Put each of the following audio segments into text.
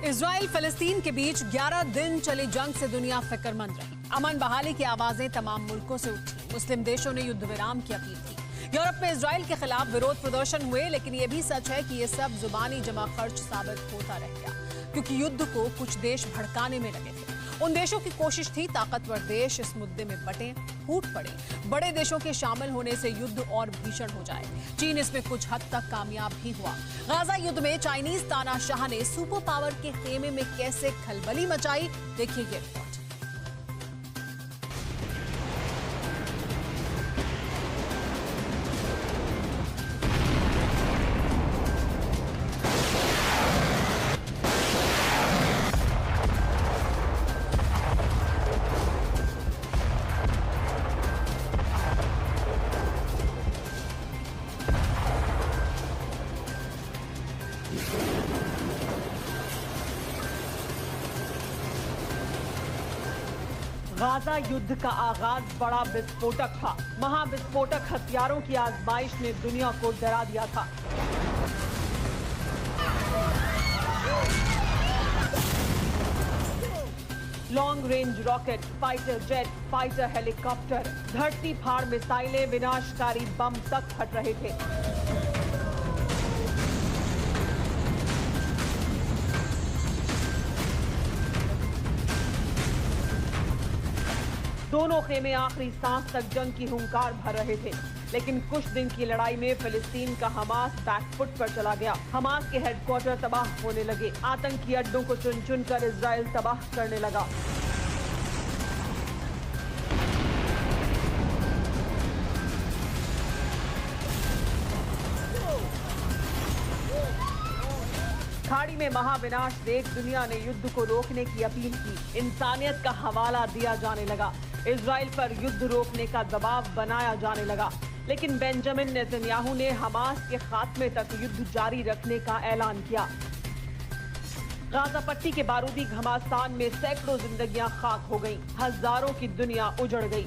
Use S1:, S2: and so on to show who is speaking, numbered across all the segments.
S1: Israel फिलिस्तीन के बीच 11 दिन चली जंग से दुनिया फिक्रमंद रही। अमन बहाली की आवाजें तमाम मुल्कों से उठी। मुस्लिम देशों ने युद्ध विराम की अपील की। यूरोप में इजराइल के खिलाफ विरोध प्रदर्शन हुए, लेकिन यह भी सच है कि यह सब जुबानी जमा खर्च साबित होता रह गया, क्योंकि युद्ध को कुछ देश भड़काने में लगे थे। उन देशों की कोशिश थी ताकतवर देश इस मुद्दे में बंटे, फूट पड़े। बड़े देशों के शामिल होने से युद्ध और भीषण हो जाए। चीन इसमें कुछ हद तक कामयाब भी हुआ। गाजा युद्ध में चाइनीज तानाशाह ने सुपर पावर के खेमे में कैसे खलबली मचाई, देखिए ये रिपोर्ट।
S2: गाजा युद्ध का आगाज बड़ा विस्फोटक था। महाविस्फोटक हथियारों की आजमाइश ने दुनिया को डरा दिया था। Long range rocket, fighter jet, fighter helicopter, धरती फाड़ मिसाइलें, विनाशकारी बम तक फट रहे थे। दोनों खेमे आखिरी सांस तक जंग की हुंकार भर रहे थे, लेकिन कुछ दिन की लड़ाई में फिलिस्तीन का हमास बैकफुट पर चला गया। हमास के हेडक्वार्टर तबाह होने लगे। आतंकी अड्डों को चुन चुन कर इजराइल तबाह करने लगा। खाड़ी में महाविनाश देख दुनिया ने युद्ध को रोकने की अपील की। इंसानियत का हवाला दिया जाने लगा। इजराइल पर युद्ध रोकने का दबाव बनाया जाने लगा, लेकिन बेंजामिन नेतन्याहू ने हमास के खात्मे तक युद्ध जारी रखने का ऐलान किया। गाजा पट्टी के बारूदी घमासान में सैकड़ों जिंदगियां खाक हो गईं, हजारों की दुनिया उजड़ गई।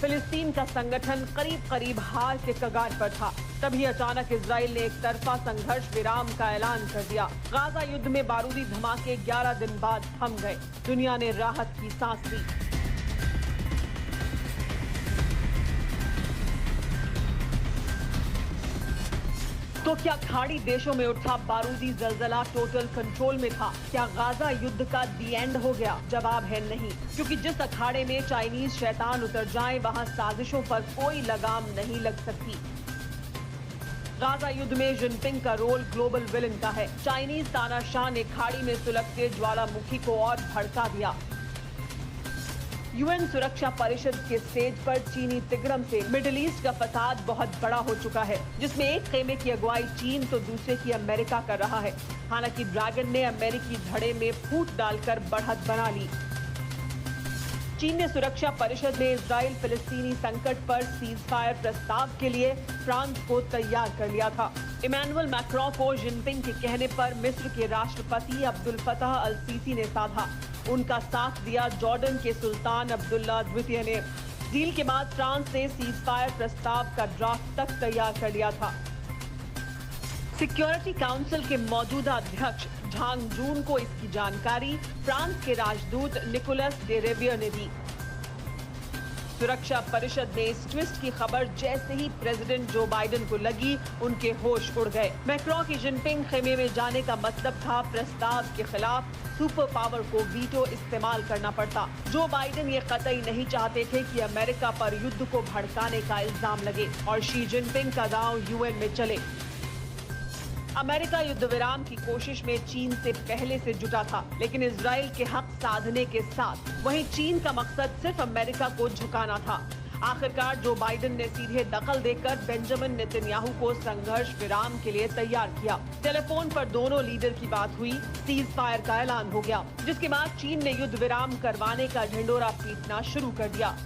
S2: फिलिस्तीन का संगठन करीब करीब हार के कगार पर था। तभी अचानक इजराइल ने एक तरफा संघर्ष विराम का ऐलान कर दिया। गाजा युद्ध में बारूदी धमाके 11 दिन बाद थम गए। दुनिया ने राहत की सांस ली। तो क्या खाड़ी देशों में उठा बारूदी जलजला टोटल कंट्रोल में था? क्या गाजा युद्ध का दी एंड हो गया? जवाब है नहीं, क्योंकि जिस अखाड़े में चाइनीज शैतान उतर जाए, वहां साजिशों पर कोई लगाम नहीं लग सकती। गाजा युद्ध में जिनपिंग का रोल ग्लोबल विलन का है। चाइनीज तानाशाह ने खाड़ी में सुलगते ज्वालामुखी को और भड़का दिया। यूएन सुरक्षा परिषद के स्टेज पर चीनी तिग्रम से मिडिल ईस्ट का फसाद बहुत बड़ा हो चुका है, जिसमें एक खेमे की अगुवाई चीन तो दूसरे की अमेरिका कर रहा है। हालांकि ड्रैगन ने अमेरिकी धड़े में फूट डालकर बढ़त बना ली। चीन ने सुरक्षा परिषद में इजराइल फिलिस्तीनी संकट पर सीज फायर प्रस्ताव के लिए फ्रांस को तैयार कर लिया था। इमैनुअल मैक्रों को जिनपिंग के कहने पर मिस्र के राष्ट्रपति अब्दुल फताह अल सीसी ने साधा। उनका साथ दिया जॉर्डन के सुल्तान अब्दुल्ला द्वितीय ने। डील के बाद फ्रांस ने सीज फायर प्रस्ताव का ड्राफ्ट तक तैयार कर लिया था। सिक्योरिटी काउंसिल के मौजूदा अध्यक्ष झांग जून को इसकी जानकारी फ्रांस के राजदूत निकोलस डे रेवियर ने दी। सुरक्षा परिषद में इस ट्विस्ट की खबर जैसे ही प्रेसिडेंट जो बाइडेन को लगी, उनके होश उड़ गए। मैक्रों की जिनपिंग खेमे में जाने का मतलब था प्रस्ताव के खिलाफ सुपर पावर को वीटो इस्तेमाल करना पड़ता। जो बाइडेन ये कतई नहीं चाहते थे कि अमेरिका पर युद्ध को भड़काने का इल्जाम लगे और शी जिनपिंग का दांव यूएन में चले। अमेरिका युद्ध विराम की कोशिश में चीन से पहले से जुटा था, लेकिन इजराइल के हक साधने के साथ वहीं चीन का मकसद सिर्फ अमेरिका को झुकाना था। आखिरकार जो बाइडेन ने सीधे दखल देकर बेंजामिन नेतन्याहू को संघर्ष विराम के लिए तैयार किया। टेलीफोन पर दोनों लीडर की बात हुई, सीज फायर का ऐलान हो गया, जिसके बाद चीन ने युद्ध विराम करवाने का ढिंडोरा पीटना शुरू कर दिया।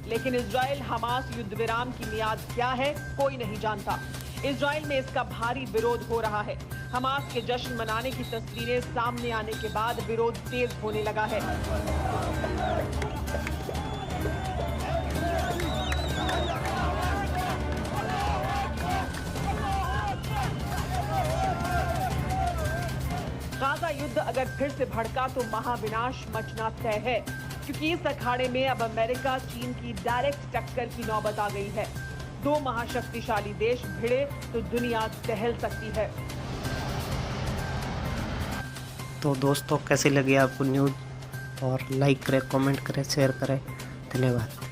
S2: लेकिन इजराइल हमास युद्ध विराम की मियाद क्या है, कोई नहीं जानता। इजराइल में इसका भारी विरोध हो रहा है। हमास के जश्न मनाने की तस्वीरें सामने आने के बाद विरोध तेज होने लगा है। गाजा युद्ध अगर फिर से भड़का तो महाविनाश मचना तय है, क्योंकि इस अखाड़े में अब अमेरिका चीन की डायरेक्ट टक्कर की नौबत आ गई है। दो महाशक्तिशाली देश भिड़े तो दुनिया दहल सकती है।
S3: तो दोस्तों कैसी लगी आपको न्यूज़, और लाइक करें, कमेंट करें, शेयर करें। धन्यवाद।